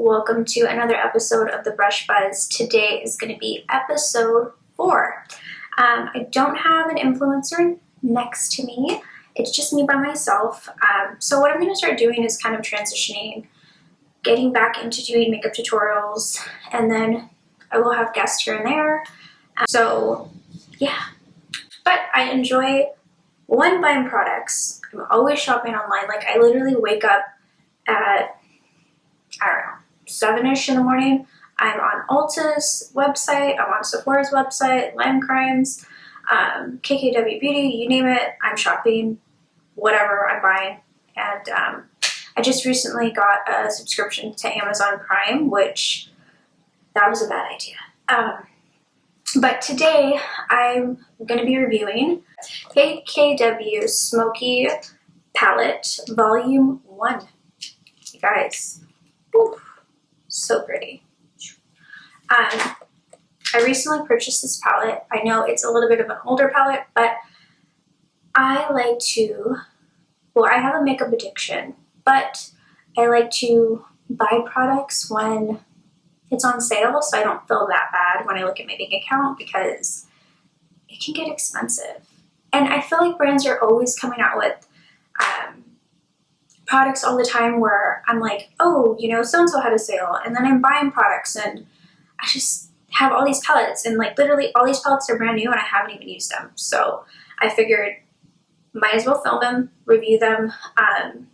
welcome to another episode of the Brush Buzz. Today is going to be episode 4. I don't have an influencer next to me, it's just me by myself. So what I'm going to start doing is kind of transitioning, getting back into doing makeup tutorials, and then I will have guests here and there. So yeah, but I enjoy buying products. I'm always shopping online. Like I literally wake up at, I don't know, 7-ish in the morning. I'm on Ulta's website, I'm on Sephora's website, Limecrime's, KKW Beauty, you name it, I'm shopping, whatever I'm buying. And I just recently got a subscription to Amazon Prime, which, that was a bad idea. But today I'm going to be reviewing KKW Smokey Palette Volume 1. You guys, whew, so pretty. I recently purchased this palette. I know it's a little bit of an older palette, but I like to, well, I have a makeup addiction, but I like to buy products when it's on sale, so I don't feel that bad when I look at my bank account because it can get expensive. And I feel like brands are always coming out with products all the time where I'm like, oh, you know, so-and-so had a sale, and then I'm buying products and I just have all these palettes, and like literally all these palettes are brand new and I haven't even used them. So I figured might as well film them, review them, and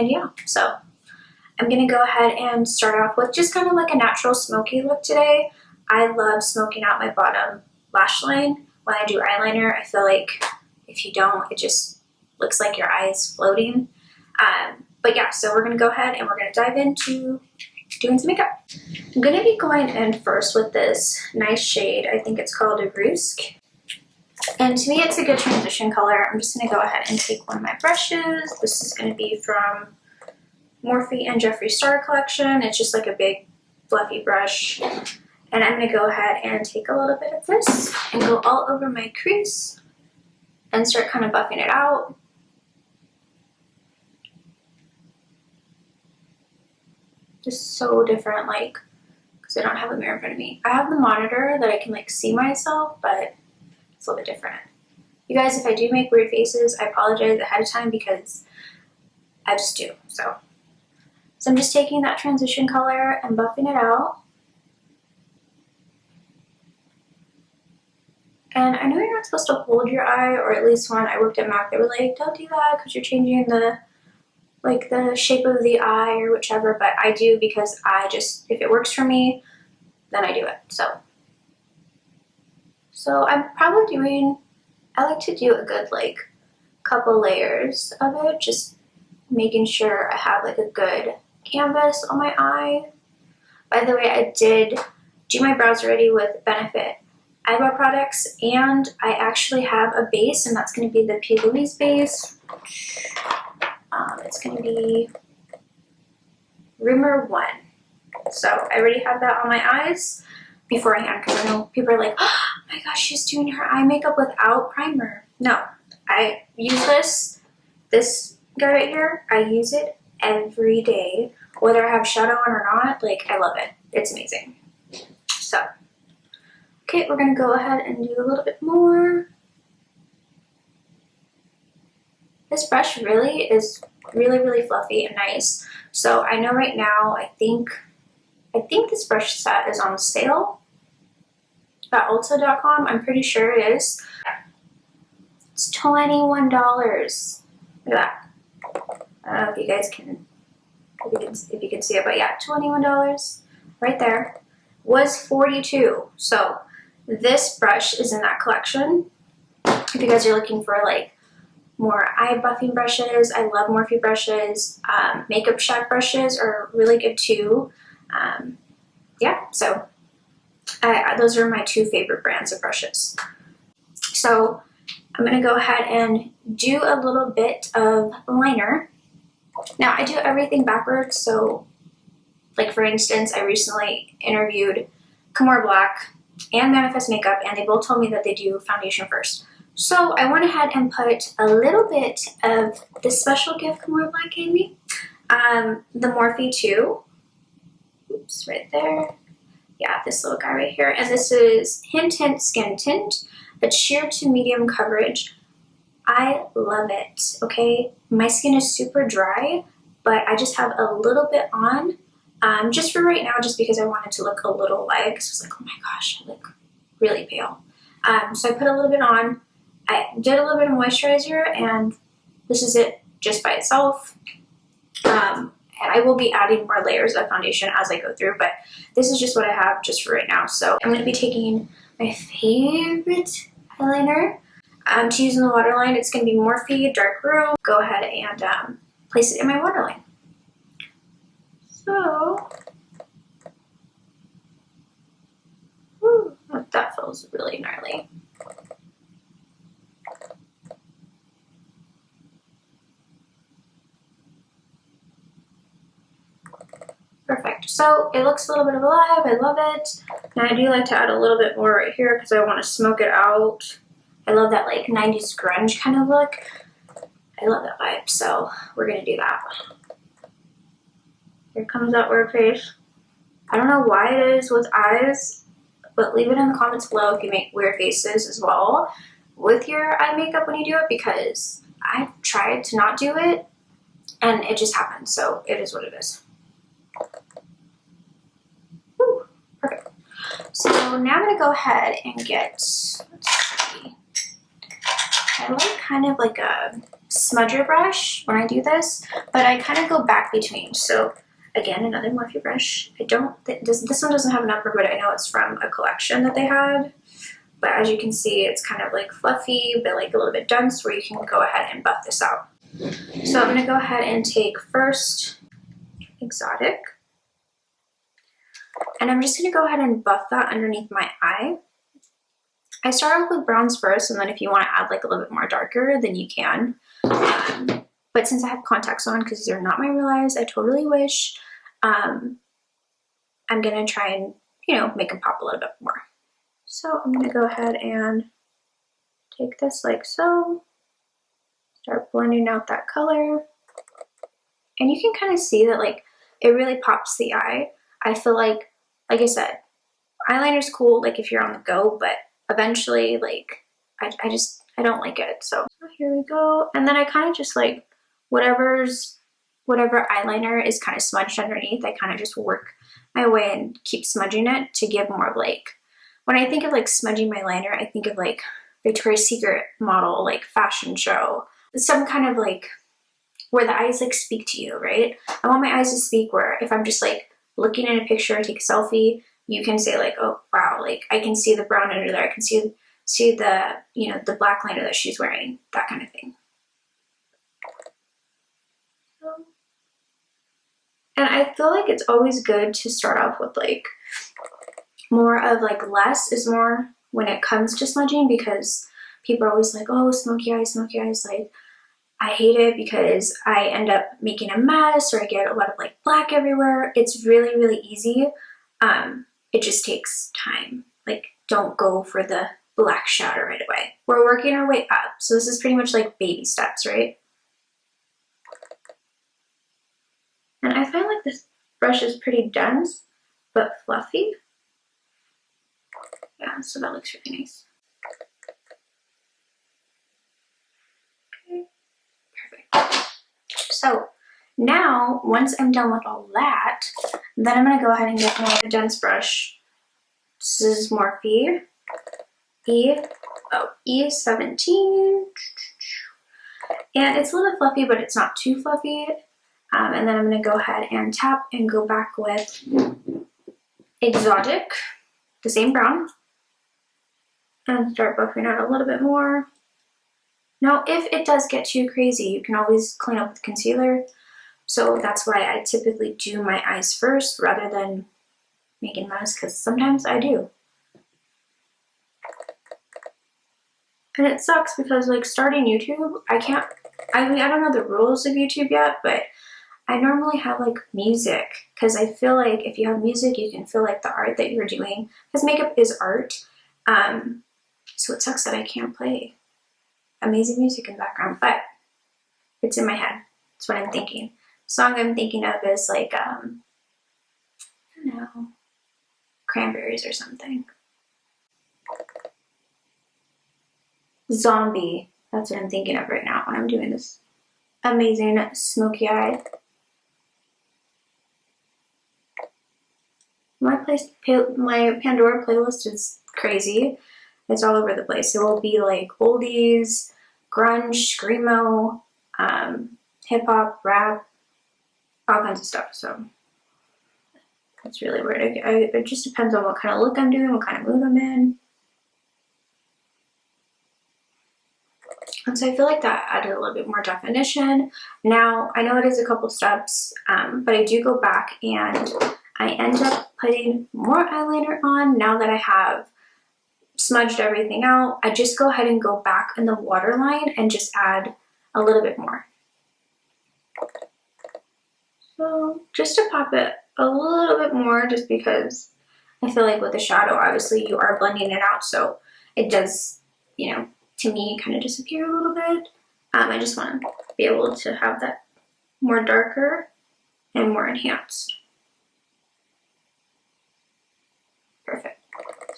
yeah, so I'm gonna go ahead and start off with just kind of like a natural smoky look today. I love smoking out my bottom lash line when I do eyeliner. I feel like if you don't, it just looks like your eye is floating. But yeah, so we're gonna go ahead and we're gonna dive into doing some makeup. I'm gonna be going in first with this nice shade. I think it's called a Brusque. And to me, it's a good transition color. I'm just gonna go ahead and take one of my brushes. This is gonna be from Morphe and Jeffree Star collection. It's just like a big fluffy brush. And I'm gonna go ahead and take a little bit of this and go all over my crease and start kind of buffing it out. Just so different, like, because I don't have a mirror in front of me. I have the monitor that I can like see myself, but it's a little bit different. You guys, if I do make weird faces, I apologize ahead of time because I just do. So I'm just taking that transition color and buffing it out. And I know you're not supposed to hold your eye, or at least when I worked at MAC, they were like, don't do that because you're changing the shape of the eye or whichever, but I do because I just, if it works for me, then I do it. So I'm probably doing, I like to do a good like couple layers of it, just making sure I have like a good canvas on my eye. By the way, I did do my brows already with Benefit eyebrow products, and I actually have a base, and that's going to be the P.Louise Base. It's going to be Rumor 1. So I already have that on my eyes beforehand because I know people are like, oh my gosh, she's doing her eye makeup without primer. No, I use this guy right here, I use it every day, whether I have shadow on or not. Like, I love it. It's amazing. So, okay, we're going to go ahead and do a little bit more. This brush really is really fluffy and nice. So I know right now, I think this brush set is on sale at Ulta.com. I'm pretty sure it is. It's $21. Look at that. I don't know if you guys can, if you can see it, but yeah, $21 right there. Was $42. So this brush is in that collection. If you guys are looking for like more eye buffing brushes, I love Morphe brushes. Makeup Shack brushes are really good too. Yeah, so those are my two favorite brands of brushes. So I'm going to go ahead and do a little bit of liner. Now I do everything backwards, so like for instance, I recently interviewed Kamora Black and Manifest Makeup, and they both told me that they do foundation first. So I went ahead and put a little bit of this special gift Kamora Black gave me, the Morphe 2 Just right there. Yeah, this little guy right here. And this is Hint Hint Skin Tint. It's sheer to medium coverage. I love it, okay? My skin is super dry, but I just have a little bit on, just for right now, just because I wanted to look a little light, because I was like, oh my gosh, I look really pale. So I put a little bit on. I did a little bit of moisturizer, and this is it just by itself. And I will be adding more layers of foundation as I go through, but this is just what I have just for right now. So I'm going to be taking my favorite eyeliner to use in the waterline. It's going to be Morphe Dark Room. Go ahead and place it in my waterline. So, whew, that feels really gnarly. Perfect. So it looks a little bit alive. I love it. And I do like to add a little bit more right here because I want to smoke it out. I love that like 90s grunge kind of look. I love that vibe. So we're going to do that. Here comes that weird face. I don't know why it is with eyes, but leave it in the comments below if you make weird faces as well with your eye makeup when you do it, because I've tried to not do it and it just happens. So it is what it is. Whew, perfect. So now I'm going to go ahead and get, let's see, I like kind of like a smudger brush when I do this, but I kind of go back between. So again, another Morphe brush. I don't, this one doesn't have a number, but I know it's from a collection that they had. But as you can see, it's kind of like fluffy, but like a little bit dense, where you can go ahead and buff this out. So I'm going to go ahead and take first Exotic. And I'm just going to go ahead and buff that underneath my eye. I start off with browns first, and then if you want to add like a little bit more darker, then you can. But since I have contacts on, because these are not my real eyes, I totally wish, I'm going to try and, you know, make them pop a little bit more. So I'm going to go ahead and take this like so, start blending out that color. And you can kind of see that like it really pops the eye. I feel like I said, eyeliner's cool like if you're on the go, but eventually like I don't like it. So here we go. And then I kind of just like whatever eyeliner is kind of smudged underneath, I kind of just work my way and keep smudging it to give more of like, when I think of like smudging my liner, I think of like Victoria's Secret model, like fashion show, some kind of like where the eyes like speak to you, right? I want my eyes to speak, where if I'm just like looking at a picture, I take a selfie, you can say like, oh wow, like I can see the brown under there, I can see the, you know, the black liner that she's wearing, that kind of thing. And I feel like it's always good to start off with like more of like less is more when it comes to smudging, because people are always like, oh, smoky eyes, like I hate it because I end up making a mess or I get a lot of like black everywhere. It's really, really easy. It just takes time. Like, don't go for the black shadow right away. We're working our way up. So this is pretty much like baby steps, right? And I find like this brush is pretty dense, but fluffy. Yeah, so that looks really nice. Okay, perfect. So now, once I'm done with all that, then I'm going to go ahead and get more of a dense brush. This is Morphe E17. And it's a little fluffy, but it's not too fluffy. And then I'm going to go ahead and tap and go back with Exotic, the same brown, and start buffing out a little bit more. Now, if it does get too crazy, you can always clean up with concealer. So that's why I typically do my eyes first rather than making a mess, because sometimes I do. And it sucks because like starting YouTube, I don't know the rules of YouTube yet, but I normally have like music, because I feel like if you have music, you can feel like the art that you're doing, because makeup is art. So it sucks that I can't play amazing music in the background, but it's in my head. It's what I'm thinking. The song I'm thinking of is like, don't know, cranberries or something. Zombie. That's what I'm thinking of right now when I'm doing this amazing smoky eye. My Pandora playlist is crazy. It's all over the place. It will be like oldies, grunge, screamo, hip hop, rap, all kinds of stuff. So that's really weird. It just depends on what kind of look I'm doing, what kind of mood I'm in. And so I feel like that added a little bit more definition. Now, I know it is a couple steps, but I do go back and I end up putting more eyeliner on now that I have smudged everything out. I just go ahead and go back in the waterline and just add a little bit more. So just to pop it a little bit more, just because I feel like with the shadow, obviously you are blending it out, so it does, you know, to me kind of disappear a little bit. I just want to be able to have that more darker and more enhanced. Perfect.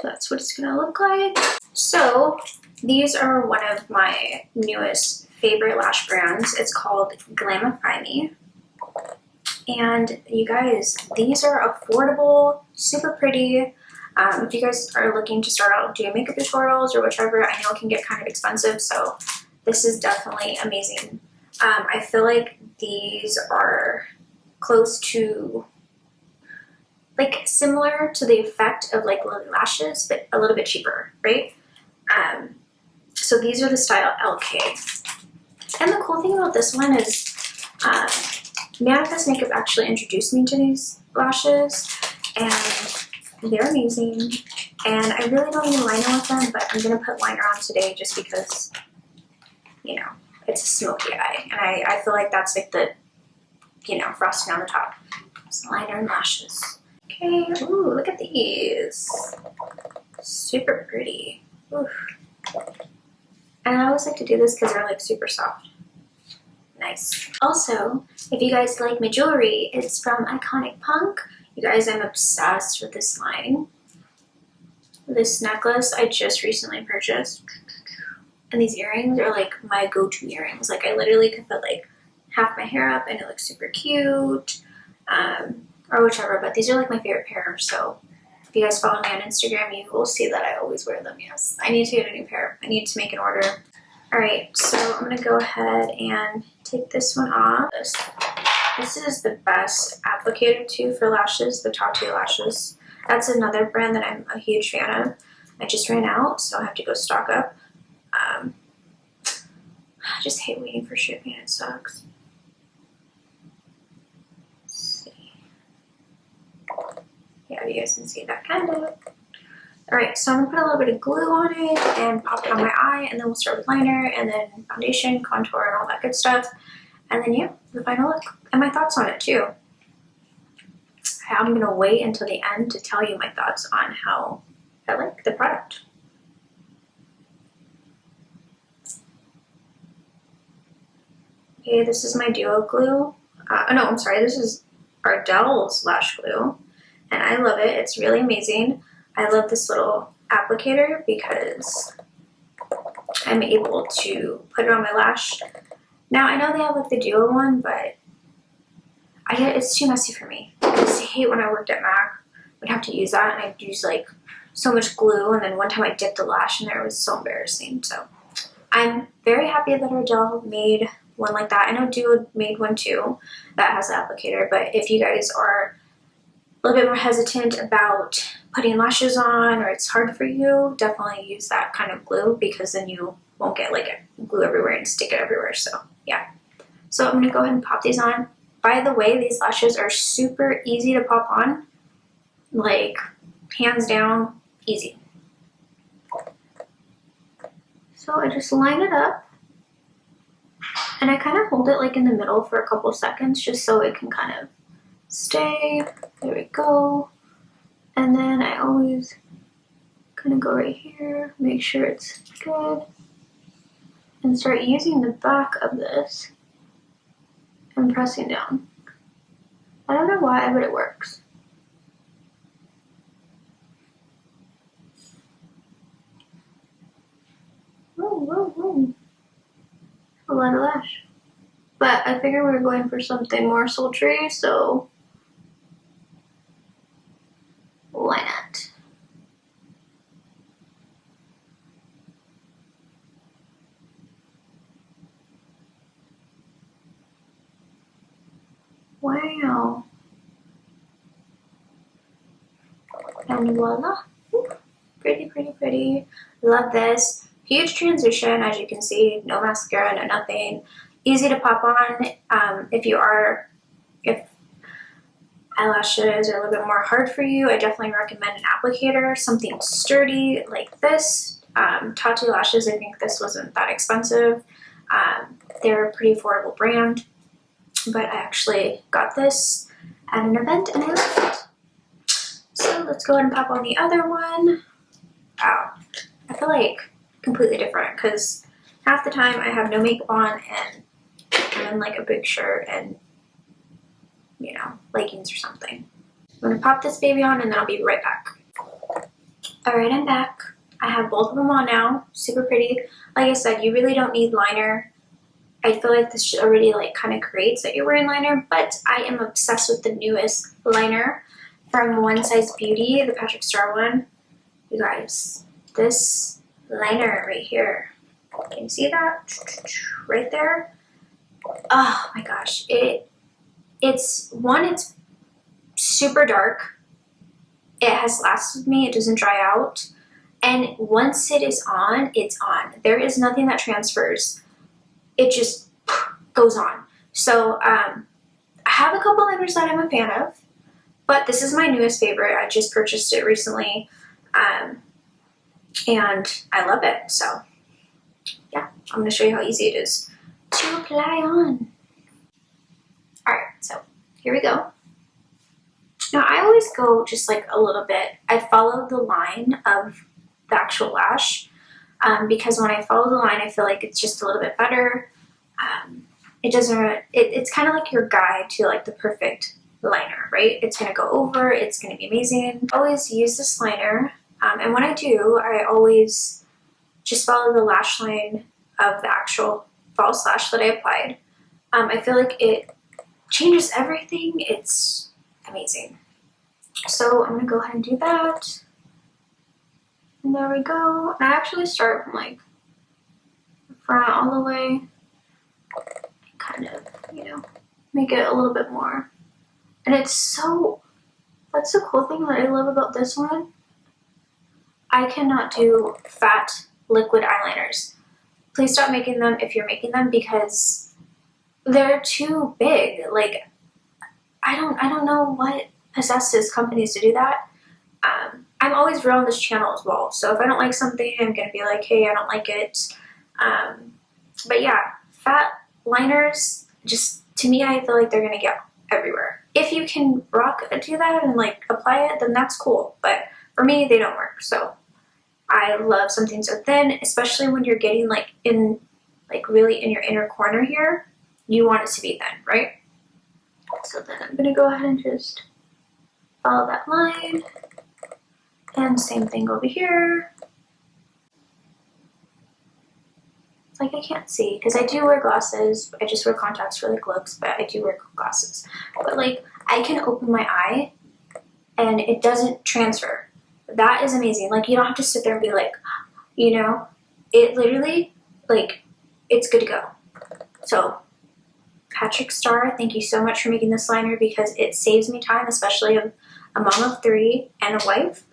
So that's what it's gonna look like. So these are one of my newest favorite lash brands. It's called Glamifyme. And you guys, these are affordable, super pretty. If you guys are looking to start out doing makeup tutorials or whichever, I know it can get kind of expensive, so this is definitely amazing. I feel like these are close to, like, similar to the effect of like Lily Lashes, but a little bit cheaper, right? So these are the style LK. And the cool thing about this one is Manifest Makeup actually introduced me to these lashes, and they're amazing. And I really don't need liner with them, but I'm going to put liner on today just because, you know, it's a smoky eye. And I feel like that's like the, you know, frosting on the top. So liner and lashes. Okay, ooh, look at these. Super pretty. Oof. And I always like to do this because they're like super soft. Nice. Also, if you guys like my jewelry, it's from Iconic Punk. You guys, I'm obsessed with this line. This necklace I just recently purchased. And these earrings are like my go-to earrings. Like I literally could put like half my hair up and it looks super cute. Or whichever, but these are like my favorite pair. So if you guys follow me on Instagram, you will see that I always wear them. Yes, I need to get a new pair. I need to make an order. All right, so I'm gonna go ahead and take this one off. This is the best applicator too for lashes, the Tatu lashes. That's another brand that I'm a huge fan of. I just ran out, so I have to go stock up. I just hate waiting for shipping, it sucks. Let's see. Yeah, you guys can see that kind of. Alright, so I'm going to put a little bit of glue on it and pop it on my eye, and then we'll start with liner, and then foundation, contour, and all that good stuff. And then, yeah, the final look, and my thoughts on it too. I'm going to wait until the end to tell you my thoughts on how I like the product. Okay, this is my duo glue. No, I'm sorry, this is Ardell's lash glue, and I love it. It's really amazing. I love this little applicator because I'm able to put it on my lash. Now, I know they have like the duo one, but it's too messy for me. I used to hate when I worked at MAC. I'd have to use that, and I'd use like so much glue, and then one time I dipped the lash in there. It was so embarrassing. So I'm very happy that Ardell made one like that. I know Duo made one too that has the applicator, but if you guys are a little bit more hesitant about putting lashes on, or it's hard for you, definitely use that kind of glue, because then you won't get like glue everywhere and stick it everywhere. So yeah. So I'm gonna go ahead and pop these on. By the way, these lashes are super easy to pop on, like hands down easy. So I just line it up, and I kind of hold it like in the middle for a couple seconds just so it can kind of stay. There we go. And then I always kind of go right here, make sure it's good, and start using the back of this and pressing down. I don't know why, but it works. A lot of lash. But I figured we were going for something more sultry, so why not? Wow. And voila. Pretty, pretty, pretty. Love this. Huge transition, as you can see. No mascara, no nothing. Easy to pop on. If eyelashes are a little bit more hard for you, I definitely recommend an applicator. Something sturdy like this. Tatu Lashes, I think this wasn't that expensive. They're a pretty affordable brand. But I actually got this at an event and I loved it. So let's go ahead and pop on the other one. Wow, I feel like completely different because half the time I have no makeup on and I'm in like a big shirt and, you know, leggings or something. I'm gonna pop this baby on and then I'll be right back. Alright, I'm back. I have both of them on now. Super pretty. Like I said, you really don't need liner. I feel like this already like kind of creates that you're wearing liner, but I am obsessed with the newest liner from One Size Beauty, the Patrick Star one. You guys, this liner right here, can you see that? Right there? Oh my gosh, it's super dark. It has lasted me, it doesn't dry out. And once it is on, it's on. There is nothing that transfers. It just goes on. So I have a couple liners that I'm a fan of, but this is my newest favorite. I just purchased it recently, and I love it. So yeah, I'm going to show you how easy it is to apply on. Alright, so here we go. Now I always go just like a little bit. I follow the line of the actual lash. Because when I follow the line, I feel like it's just a little bit better. It's kind of like your guide to like the perfect liner, right? It's going to go over, it's going to be amazing. I always use this liner, and when I do, I always just follow the lash line of the actual false lash that I applied. I feel like it changes everything. It's amazing. So I'm going to go ahead and do that. And there we go. I actually start from like the front all the way. Kind of, you know, make it a little bit more. And that's the cool thing that I love about this one. I cannot do fat liquid eyeliners. Please stop making them if you're making them because they're too big. Like, I don't know what possesses companies to do that. I'm always real on this channel as well. So if I don't like something, I'm going to be like, hey, I don't like it. But yeah, fat liners, just to me, I feel like they're going to get everywhere. If you can do that and like apply it, then that's cool. But for me, they don't work. So I love something so thin, especially when you're getting like really in your inner corner here. You want it to be thin, right? So then I'm going to go ahead and just follow that line. And same thing over here. It's like I can't see because I do wear glasses. I just wear contacts for like looks, but I do wear glasses. But like I can open my eye and it doesn't transfer. That is amazing. Like you don't have to sit there and be like, you know, it literally like it's good to go. So Patrick Star, thank you so much for making this liner because it saves me time, especially a mom of 3 and a wife.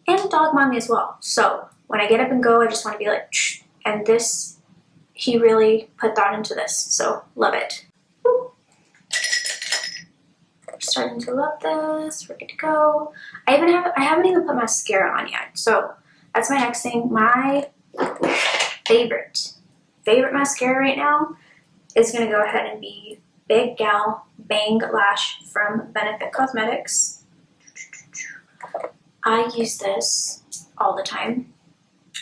And a dog mommy as well. So when I get up and go, I just want to be like, shh. And this, he really put thought into this. So love it. Woo. We're starting to love this. We're good to go. I haven't even put mascara on yet. So that's my next thing. My favorite mascara right now is going to go ahead and be Big Gal Bang Lash from Benefit Cosmetics. I use this all the time.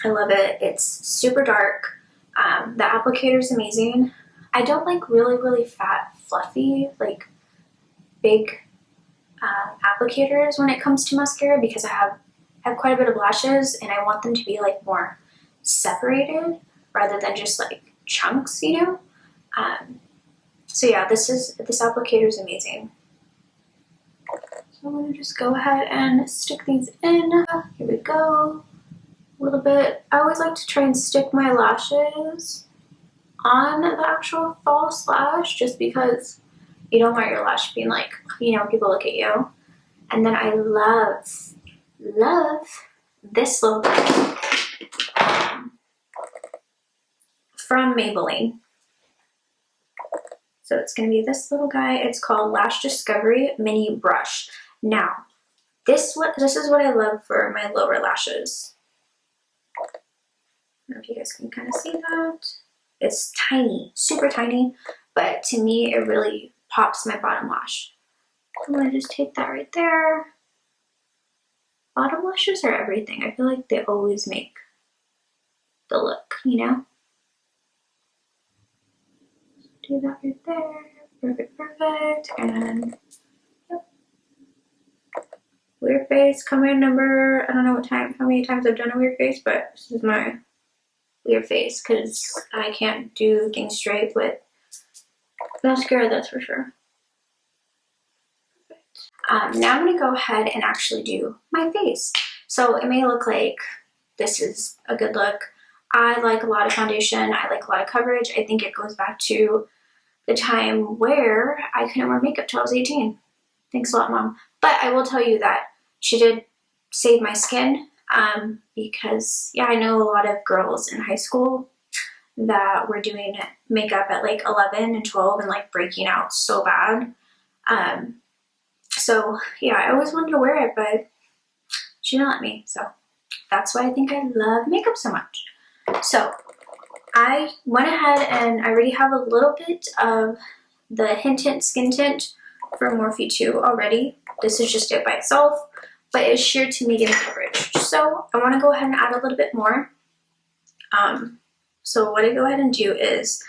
I love it. It's super dark. The applicator is amazing. I don't like really fat, fluffy, like big applicators when it comes to mascara because I have quite a bit of lashes and I want them to be like more separated rather than just like chunks, you know? So yeah, this applicator is amazing. So I'm gonna just go ahead and stick these in. Here we go. A little bit. I always like to try and stick my lashes on the actual false lash just because you don't want your lash being like, you know, people look at you. And then I love this little thing from Maybelline. So it's going to be this little guy. It's called Lash Discovery Mini Brush. Now, this is what I love for my lower lashes. I don't know if you guys can kind of see that. It's tiny, super tiny, but to me it really pops my bottom lash. I'm going to just take that right there. Bottom lashes are everything. I feel like they always make the look, you know? Do that right there. Perfect, perfect. And yep. Weird face, comment number, I don't know how many times I've done a weird face, but this is my weird face because I can't do things straight with mascara, that's for sure. Now I'm going to go ahead and actually do my face. So it may look like this is a good look. I like a lot of foundation. I like a lot of coverage. I think it goes back to the time where I couldn't wear makeup till I was 18. Thanks a lot, Mom. But I will tell you that she did save my skin because, yeah, I know a lot of girls in high school that were doing makeup at like 11 and 12 and like breaking out so bad. So yeah, I always wanted to wear it, but she didn't let me. So that's why I think I love makeup so much. So I went ahead and I already have a little bit of the Tint Skin Tint from Morphe 2 already. This is just it by itself, but it's sheer to medium coverage. So I want to go ahead and add a little bit more. So what I go ahead and do is,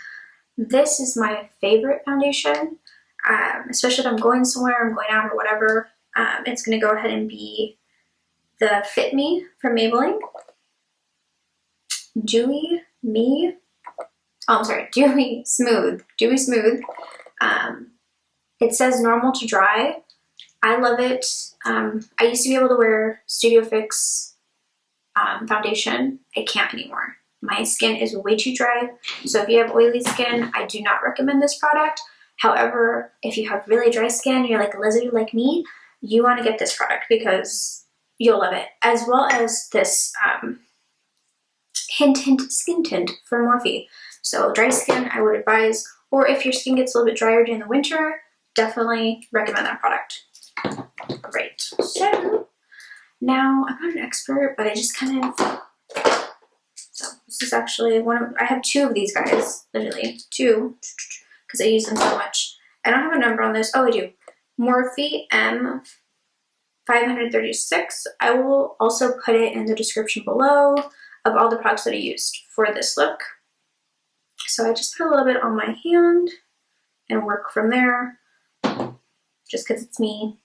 this is my favorite foundation. Especially if I'm going somewhere, I'm going out or whatever, it's going to go ahead and be the Fit Me from Maybelline. Dewy Smooth. It says normal to dry. I love it. I used to be able to wear Studio Fix foundation. I can't anymore. My skin is way too dry. So if you have oily skin, I do not recommend this product. However, if you have really dry skin, you're like a lizard like me, you want to get this product because you'll love it. As well as this Hint Skin Tint from Morphe. So dry skin, I would advise, or if your skin gets a little bit drier during the winter, definitely recommend that product. Great. So now I'm not an expert, but I just kind of, so this is actually I have two of these guys, literally, two. Because I use them so much. I don't have a number on this. Oh, I do. Morphe M536. I will also put it in the description below of all the products that I used for this look. So I just put a little bit on my hand and work from there, just because it's me.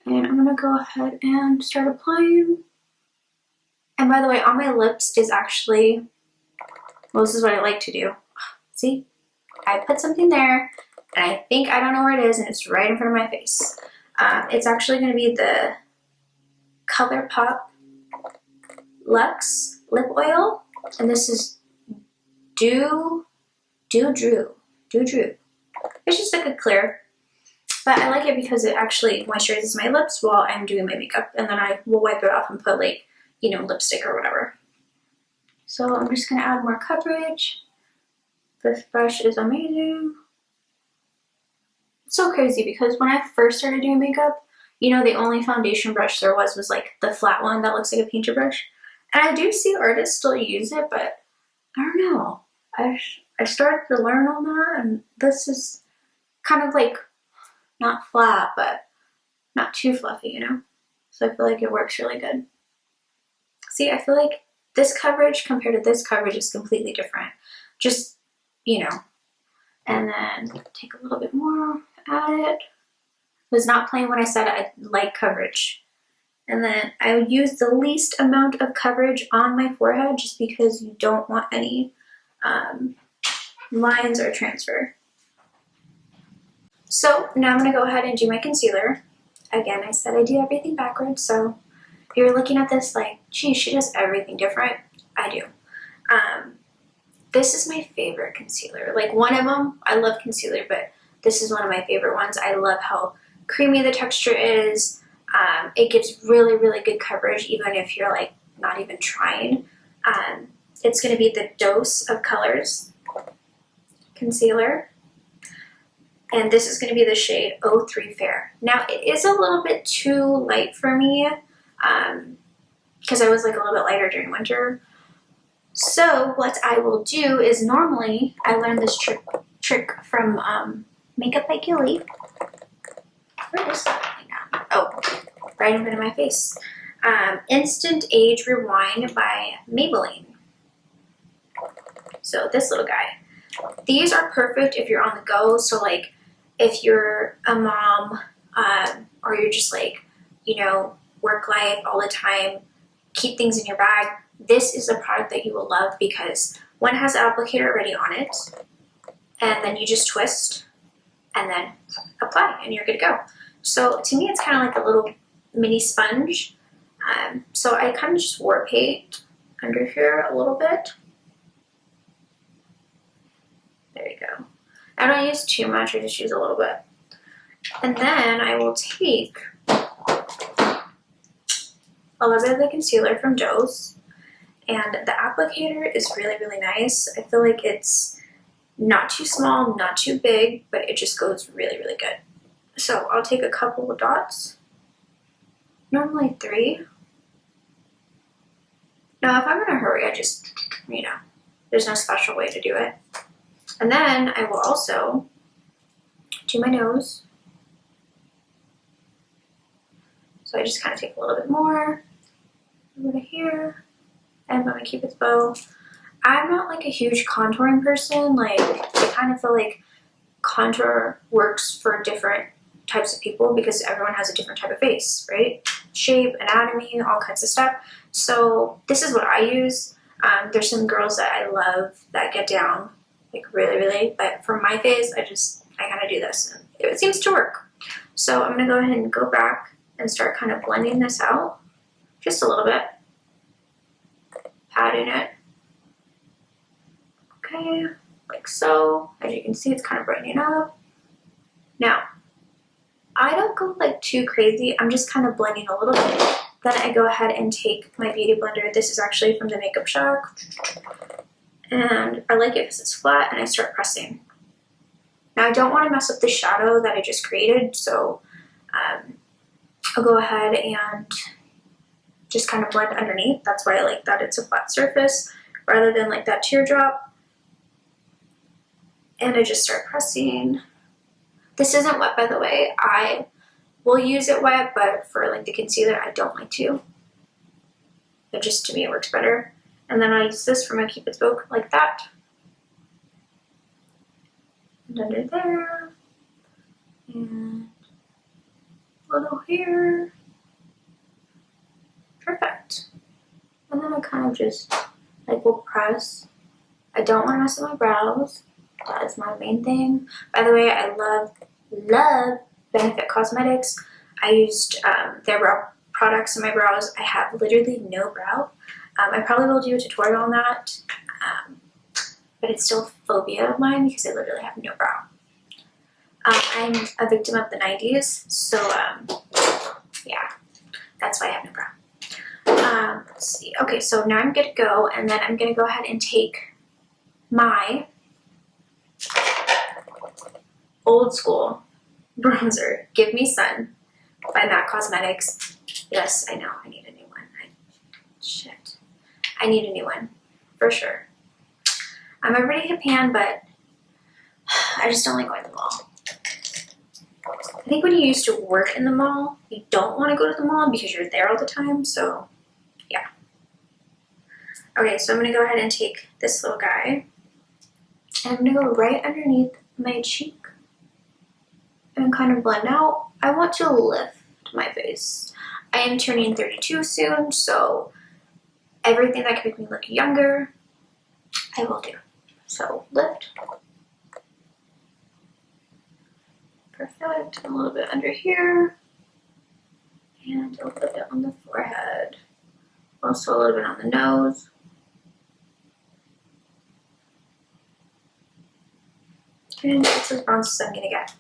And I'm going to go ahead and start applying. And by the way, on my lips is actually, well, this is what I like to do. See? I put something there, and I think I don't know where it is, and it's right in front of my face. It's actually going to be the ColourPop Luxe Lip Oil, and this is Dew Drew. It's just like a clear, but I like it because it actually moisturizes my lips while I'm doing my makeup, and then I will wipe it off and put, like, you know, lipstick or whatever. So I'm just going to add more coverage. This brush is amazing. It's so crazy because when I first started doing makeup, you know, the only foundation brush there was like the flat one that looks like a painter brush. And I do see artists still use it, but I don't know. I started to learn on that, and this is kind of like not flat, but not too fluffy, you know? So I feel like it works really good. See, I feel like this coverage compared to this coverage is completely different. Just, you know, and then take a little bit more, add it. I was not playing when I said I like coverage. And then I would use the least amount of coverage on my forehead just because you don't want any lines or transfer. So now I'm going to go ahead and do my concealer. Again, I said I do everything backwards, so if you're looking at this like, geez, she does everything different, I do. This is my favorite concealer. Like, one of them, I love concealer, but this is one of my favorite ones. I love how creamy the texture is. It gives really, really good coverage even if you're like not even trying. It's going to be the Doseofcolors Concealer. And this is going to be the shade 03 Fair. Now, it is a little bit too light for me because I was like a little bit lighter during winter. So what I will do is, normally I learned this trick from Makeup by Gilly. Where is that thing now? Oh, right in front of my face. Instant Age Rewind by Maybelline. So this little guy. These are perfect if you're on the go. So like if you're a mom or you're just like, you know, work life all the time, keep things in your bag. This is a product that you will love because one has the applicator already on it, and then you just twist and then apply and you're good to go. So to me, it's kind of like a little mini sponge. So I kind of just war paint under here a little bit. There you go. I don't use too much, I just use a little bit. And then I will take a little bit of the concealer from Dose. And the applicator is really, really nice. I feel like it's not too small, not too big, but it just goes really, really good. So I'll take a couple of dots. Normally 3. Now, if I'm in a hurry, I just, you know, there's no special way to do it. And then I will also do my nose. So I just kind of take a little bit more, a little bit here. And I'm going to keep its bow. I'm not like a huge contouring person. Like, I kind of feel like contour works for different types of people because everyone has a different type of face, right? Shape, anatomy, all kinds of stuff. So this is what I use. There's some girls that I love that get down like really, really. But for my face, I kind of do this. And it seems to work. So I'm going to go ahead and go back and start kind of blending this out just a little bit. Patting it. Okay, like so. As you can see, it's kind of brightening up. Now, I don't go like too crazy. I'm just kind of blending a little bit. Then I go ahead and take my beauty blender. This is actually from the Makeup Shop. And I like it because it's flat, and I start pressing. Now, I don't want to mess up the shadow that I just created, so I'll go ahead and just kind of blend underneath. That's why I like that it's a flat surface rather than like that teardrop. And I just start pressing. This isn't wet, by the way. I will use it wet, but for like the concealer, I don't like to. It just, to me, it works better. And then I use this for my Cupid's bow like that. And under there. And a little here. Perfect. And then I kind of just like will press. I don't want to mess with my brows. That is my main thing. By the way, I love Benefit Cosmetics. I used their brow products in my brows. I have literally no brow. I probably will do a tutorial on that, but it's still a phobia of mine because I literally have no brow. I'm a victim of the 90s, so yeah, that's why I have no brow. Let's see. Okay, so now I'm good to go, and then I'm going to go ahead and take my old school bronzer, Give Me Sun by MAC Cosmetics. Yes, I know, I need a new one. Shit. I need a new one, for sure. I'm a pretty hip hand, but I just don't like going to the mall. I think when you used to work in the mall, you don't want to go to the mall because you're there all the time, so yeah. Okay, so I'm going to go ahead and take this little guy, and I'm going to go right underneath my cheek and kind of blend out. I want to lift my face. I am turning 32 soon, so everything that can make me look younger, I will do. So lift. Perfect. A little bit under here. And a little bit on the forehead. Also a little bit on the nose. And it's as bronze as I'm gonna get.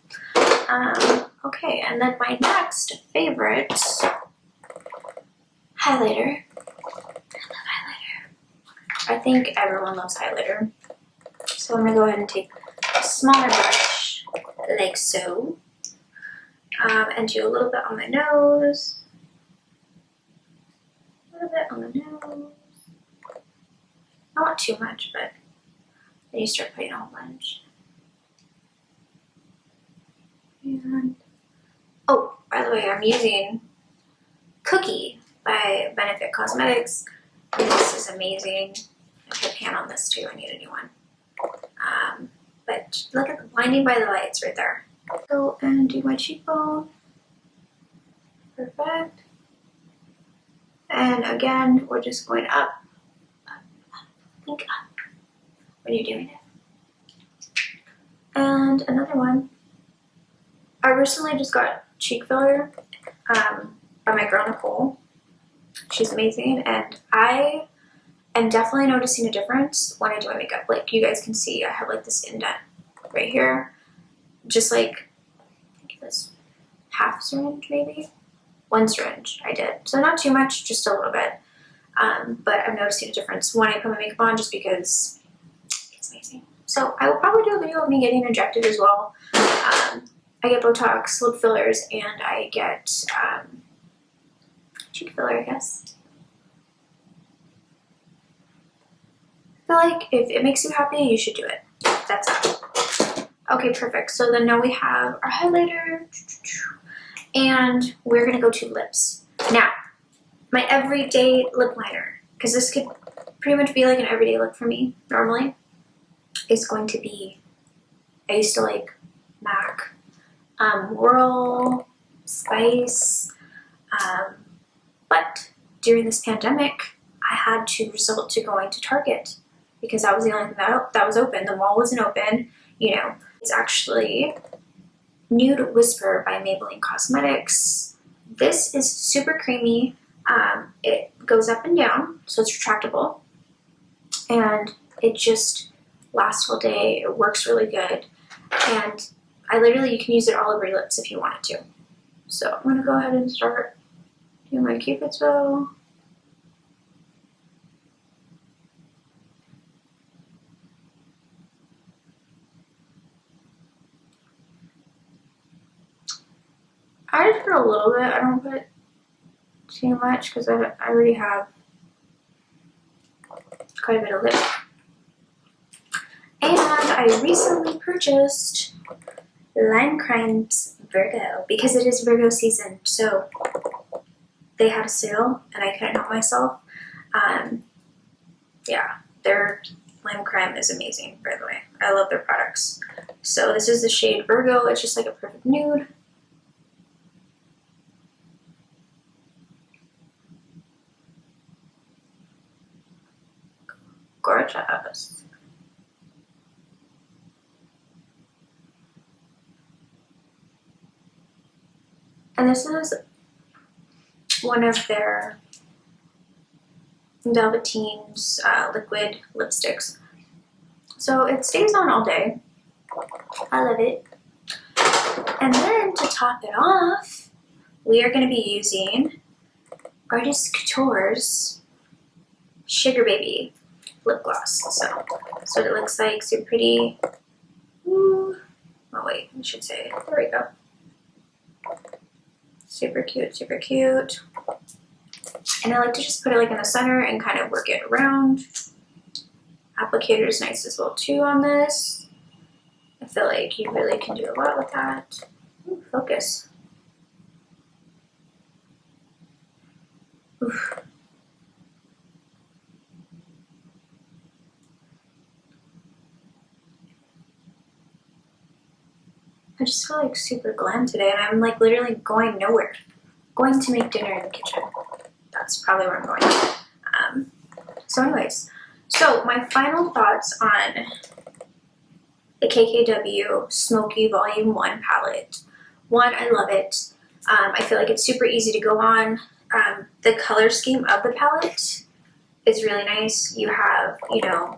Okay, and then my next favorite highlighter. I love highlighter. I think everyone loves highlighter. So I'm gonna go ahead and take a smaller brush, like so, and do a little bit on my nose. A little bit on the nose. Not too much, but then you start putting a whole bunch. And oh, by the way, I'm using Cookie by Benefit Cosmetics. This is amazing. I have a pan on this too. I need a new one. But look at the blinding by the lights right there. Go and do my cheekbone. Perfect. And again, we're just going up, up, up, think up when you're doing it. And another one. I recently just got cheek filler by my girl Nicole. She's amazing, and I am definitely noticing a difference when I do my makeup. Like you guys can see, I have like this indent right here, just like I think this half syringe maybe, 1 syringe I did. So not too much, just a little bit. But I'm noticing a difference when I put my makeup on, just because it's amazing. So I will probably do a video of me getting injected as well. I get Botox, lip fillers, and I get cheek filler, I guess. I feel like if it makes you happy, you should do it. That's it. Okay, perfect. So then now we have our highlighter, and we're gonna go to lips. Now, my everyday lip liner, because this could pretty much be like an everyday look for me normally, is going to be, I used to like MAC. Whirl, Spice, but during this pandemic, I had to resort to going to Target because that was the only thing that was open. The mall wasn't open, you know. It's actually Nude Whisper by Maybelline Cosmetics. This is super creamy. It goes up and down, so it's retractable, and it just lasts all day. It works really good, and you can use it all over your lips if you wanted to. So I'm going to go ahead and start doing my Cupid's bow. I just put a little bit. I don't put too much because I already have quite a bit of lip. And I recently purchased Limecrime's Virgo because it is Virgo season, so they had a sale and I couldn't help myself. Yeah, their Limecrime is amazing, by the way. I love their products. So this is the shade Virgo. It's just like a perfect nude. Gorgeous. And this is one of their Velvetine's liquid lipsticks. So it stays on all day. I love it. And then to top it off, we are going to be using Artistcouture's Sugar Baby lip gloss. So it looks like super pretty. Ooh. Oh wait, I should say, there we go. Super cute, super cute. And I like to just put it like in the center and kind of work it around. Applicator is nice as well too on this. I feel like you really can do a lot with that. Ooh, focus. Oof. I just feel like super glam today, and I'm like literally going nowhere. going to make dinner in the kitchen. That's probably where I'm going. So anyways, so my final thoughts on the KKW Smokey Volume 1 palette. One, I love it. I feel like it's super easy to go on. The color scheme of the palette is really nice. You have, you know,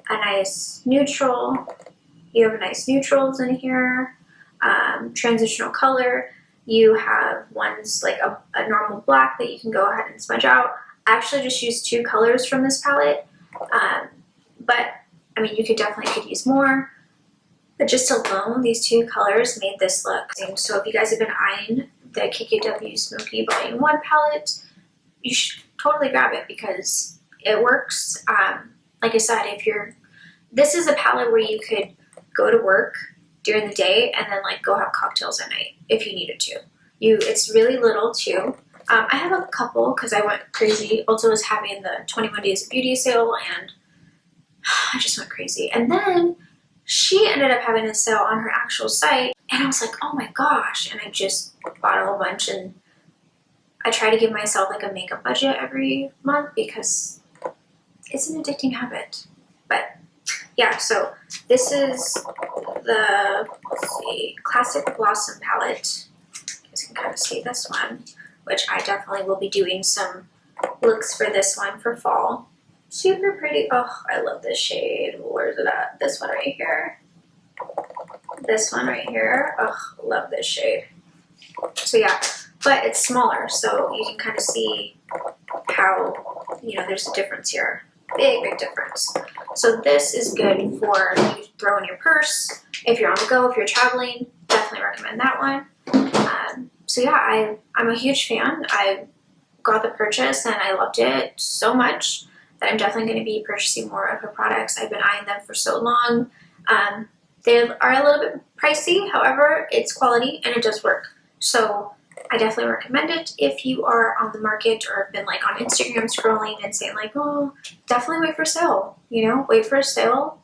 a nice neutral. You have nice neutrals in here. Transitional color. You have ones like a normal black that you can go ahead and smudge out. I actually just used 2 colors from this palette. But, I mean, you could definitely use more. But just alone, these 2 colors made this look. So if you guys have been eyeing the KKW Smokey Volume 1 palette, you should totally grab it because it works. Like I said, this is a palette where you could go to work during the day and then like go have cocktails at night if you needed to. It's really little too. I have a couple because I went crazy. Ulta was having the 21 Days of Beauty sale and I just went crazy. And then she ended up having a sale on her actual site and I was like, oh my gosh. And I just bought a whole bunch and I try to give myself like a makeup budget every month because it's an addicting habit. But yeah, so this is the, let's see, Classic Blossom palette. You guys can kind of see this one, which I definitely will be doing some looks for this one for fall. Super pretty. Oh, I love this shade. Where's it at? This one right here. This one right here. Oh, love this shade. So yeah, but it's smaller, so you can kind of see how, you know, there's a difference here. Big difference. So this is good for you to throw in your purse. If you're on the go, if you're traveling, definitely recommend that one. So yeah, I'm a huge fan. I got the purchase and I loved it so much that I'm definitely going to be purchasing more of her products. I've been eyeing them for so long. They are a little bit pricey, however, it's quality and it does work. So I definitely recommend it if you are on the market or have been like on Instagram scrolling and saying like, oh, definitely wait for a sale, you know, wait for a sale.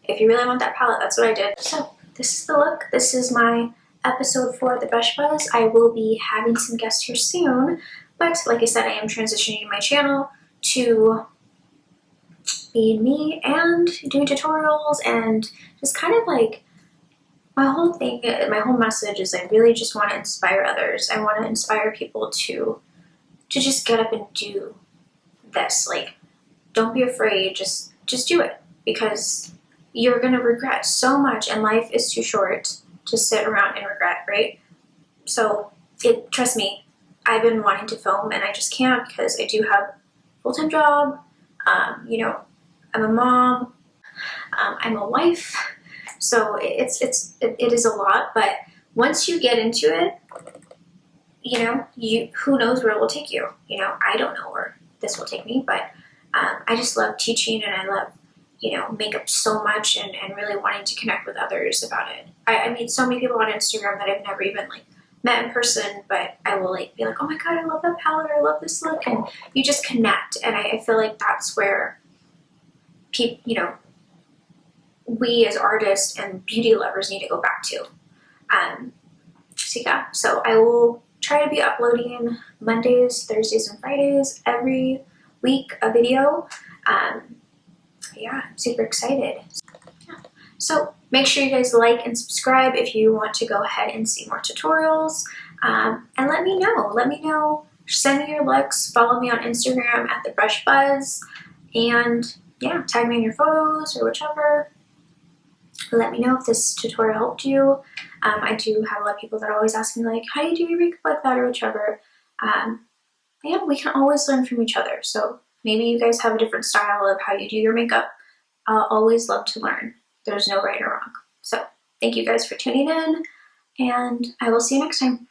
If you really want that palette, that's what I did. So this is the look. This is my episode 4 of the Brush Buzz. I will be having some guests here soon, but like I said, I am transitioning my channel to being me and doing tutorials and just kind of like my whole thing, my whole message is I really just want to inspire others. I want to inspire people to just get up and do this. Like, don't be afraid. Just do it because you're going to regret so much and life is too short to sit around and regret, right? So trust me, I've been wanting to film and I just can't because I do have a full-time job. You know, I'm a mom. I'm a wife. So it is a lot, but once you get into it, you know, who knows where it will take you. You know, I don't know where this will take me, but I just love teaching and I love, you know, makeup so much and really wanting to connect with others about it. I meet so many people on Instagram that I've never even like met in person, but I will like be like, oh my god, I love that palette, I love this look, and you just connect. And I feel like that's where people, you know, we as artists and beauty lovers need to go back to. So yeah, so I will try to be uploading Mondays, Thursdays, and Fridays every week a video. Yeah, I'm super excited. Yeah. So make sure you guys like and subscribe if you want to go ahead and see more tutorials. And let me know. Send me your looks. Follow me on Instagram at @thebrushbuzz. And yeah, tag me in your photos or whichever. Let me know if this tutorial helped you. I do have a lot of people that always ask me like, how do you do your makeup like that or whichever. Yeah, we can always learn from each other. So maybe you guys have a different style of how you do your makeup. I'll always love to learn. There's no right or wrong. So thank you guys for tuning in and I will see you next time.